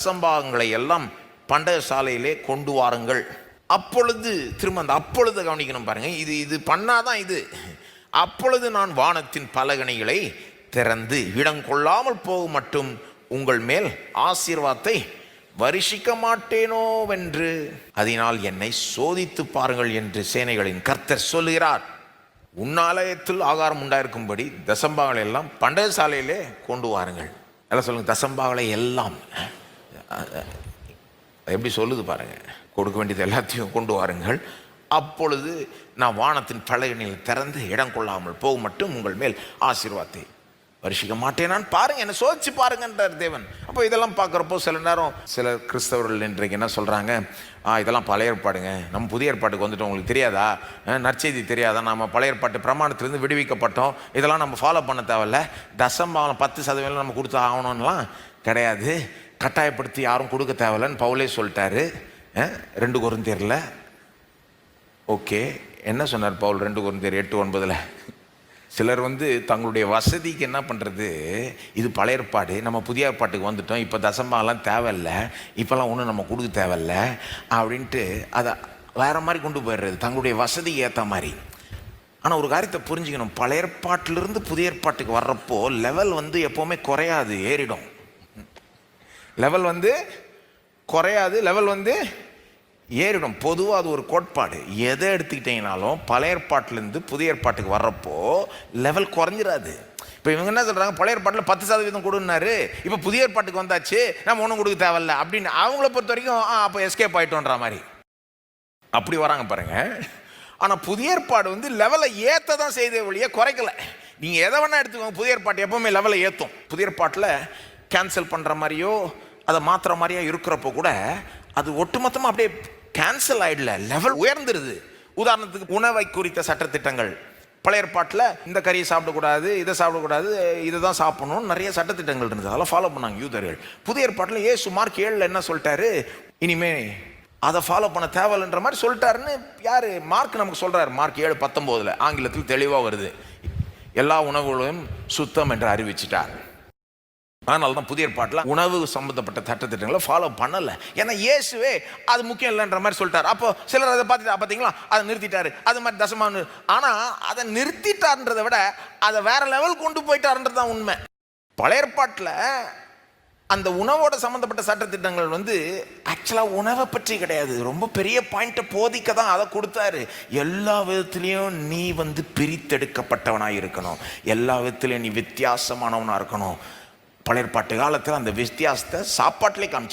சம்பாகங்களை எல்லாம் பண்டக சாலையிலே கொண்டு வாருங்கள். அப்பொழுது திரும்ப அந்த அப்பொழுது கவனிக்கணும் பாருங்க. இது பண்ணாதான் இது. அப்பொழுது நான் வானத்தின் பலகணிகளை திறந்து இடம் கொள்ளாமல் போக மட்டும் உங்கள் மேல் ஆசீர்வாதத்தை வருஷிக்க மாட்டேனோ வென்று அதனால் என்னை சோதித்து பாருங்கள் என்று சேனைகளின் கர்த்தர் சொல்லுகிறார். உன்னாலயத்தில் ஆகாரம் உண்டாயிருக்கும்படி தசம்பாகங்களை எல்லாம் பண்டக சாலையிலே கொண்டு வாருங்கள். எல்லாம் சொல்லுங்க, தசம்பாகங்களை எல்லாம் எப்படி சொல்லுது பாருங்க. கொடுக்க வேண்டியது எல்லாத்தையும் கொண்டு வாருங்கள். அப்பொழுது நான் வானத்தின் பலகணியில் திறந்து இடம் கொள்ளாமல் போக மட்டும் உங்கள் மேல் ஆசீர்வாதத்தை வருஷிக்க மாட்டேனான்னு பாருங்க, என்ன சோதிச்சு பாருங்கன்றார் தேவன். அப்போ இதெல்லாம் பார்க்குறப்போ சில நேரம் சில கிறிஸ்தவர்கள் இன்றைக்கு என்ன சொல்கிறாங்க, இதெல்லாம் பழைய ஏற்பாடுங்க, நம்ம புதிய ஏற்பாட்டுக்கு வந்துட்டோம், உங்களுக்கு தெரியாதா, நற்செய்தி தெரியாதா, நம்ம பழைய ஏற்பாட்டு பிரமாணத்திலேருந்து விடுவிக்கப்பட்டோம், இதெல்லாம் நம்ம ஃபாலோ பண்ண தேவையில்ல, தசம்பாகம் 10% நம்ம கொடுத்து ஆகணும்லாம் கிடையாது, கட்டாயப்படுத்தி யாரும் கொடுக்க தேவையில்லன்னு பவுலே சொல்லிட்டாரு 2 கொரிந்தியரில். ஓகே, என்ன சொன்னார் பவுல் 2 கொரிந்தியர் 8:9? சிலர் தங்களுடைய வசதிக்கு என்ன பண்ணுறது, இது பழைய ஏற்பாடு, நம்ம புதிய ஏற்பாட்டுக்கு வந்துட்டோம், இப்போ தசம்பாகலாம் தேவையில்லை, இப்போல்லாம் ஒன்றும் நம்ம கொடுக்க தேவையில்ல அப்படின்ட்டு அதை வேறு மாதிரி கொண்டு போயிடுறது, தங்களுடைய வசதிக்கு ஏற்ற மாதிரி. ஆனால் ஒரு காரியத்தை புரிஞ்சுக்கணும், பழைய ஏற்பாட்டிலிருந்து புதிய ஏற்பாட்டுக்கு வர்றப்போ லெவல் எப்போவுமே குறையாது, ஏறிடும். லெவல் குறையாது, லெவல் ஏறிடும். பொதுவாக அது ஒரு கோட்பாடு. எதை எடுத்துக்கிட்டீங்கனாலும் பழைய ஏற்பாட்டிலேருந்து புதிய ஏற்பாட்டுக்கு வர்றப்போ லெவல் குறைஞ்சிடாது. இப்போ இவங்க என்ன சொல்கிறாங்க, பழைய ஏற்பாட்டில் 10% கொடுன்னாரு, இப்போ புதிய ஏற்பாட்டுக்கு வந்தாச்சு நம்ம ஒன்றும் கொடுக்க தேவையில்ல அப்படின்னு அவங்கள பொறுத்த வரைக்கும் அப்போ எஸ்கேப் ஆகிட்டோன்ற மாதிரி அப்படி வராங்க பாருங்க. ஆனால் புதிய ஏற்பாடு லெவலை ஏற்ற தான் செய்தே ஒழிய குறைக்கலை. நீங்கள் எதை வேணால் எடுத்துக்கோங்க, புதிய ஏற்பாட்டு எப்போவுமே லெவலை ஏற்றும். புதிய ஏற்பாட்டில் கேன்சல் பண்ணுற மாதிரியோ அதை மாற்றுற மாதிரியோ இருக்கிறப்போ கூட அது ஒட்டுமொத்தமாக அப்படியே கேன்சல் ஆகிடல, லெவல் உயர்ந்துருது. உதாரணத்துக்கு உணவை குறித்த சட்டத்திட்டங்கள் பழைய ஏற்பாட்டில் இந்த கறியை சாப்பிடக்கூடாது, இதை சாப்பிடக்கூடாது, இதை தான் சாப்பிடணும்னு நிறைய சட்டத்திட்டங்கள் இருந்தது, அதெல்லாம் ஃபாலோ பண்ணாங்க யூதர்கள். புதிய ஏற்பாட்டில் இயேசு மார்க் 7 என்ன சொல்லிட்டாரு, இனிமே அதை ஃபாலோ பண்ண தேவையில்லைன்ற மாதிரி சொல்லிட்டாருன்னு யார், மார்க் நமக்கு சொல்கிறார். மார்க் 7:19 ஆங்கிலத்தில் தெளிவாக வருது, எல்லா உணவுகளையும் சுத்தம் என்று அறிவிச்சிட்டார். அதனால தான் புதிய ஏற்பாட்டில் உணவு சம்பந்தப்பட்ட சட்டத்திட்டங்களை ஃபாலோ பண்ணலை. ஏன்னா இயேசுவே அது முக்கியம் இல்லைன்ற மாதிரி சொல்லிட்டார். அப்போ சிலர் அதை பார்த்துட்டா, பார்த்தீங்களா அதை நிறுத்திட்டாரு, அது மாதிரி தசமான. ஆனால் அதை நிறுத்திட்டார்ன்றதை விட அதை வேற லெவல் கொண்டு போயிட்டாருன்றது தான் உண்மை. பழைய ஏற்பாட்டில் அந்த உணவோட சம்மந்தப்பட்ட சட்டத்திட்டங்கள் ஆக்சுவலாக உணவை பற்றி கிடையாது, ரொம்ப பெரிய பாயிண்ட்டை போதிக்க தான் அதை கொடுத்தாரு. எல்லா விதத்துலேயும் நீ பிரித்தெடுக்கப்பட்டவனாக இருக்கணும், எல்லா விதத்துலேயும் நீ வித்தியாசமானவனாக இருக்கணும். பழைய ஏற்பாட்டு காலத்தில் அந்த வித்தியாசத்தை சாப்பாட்டிலே காமிச்சார்.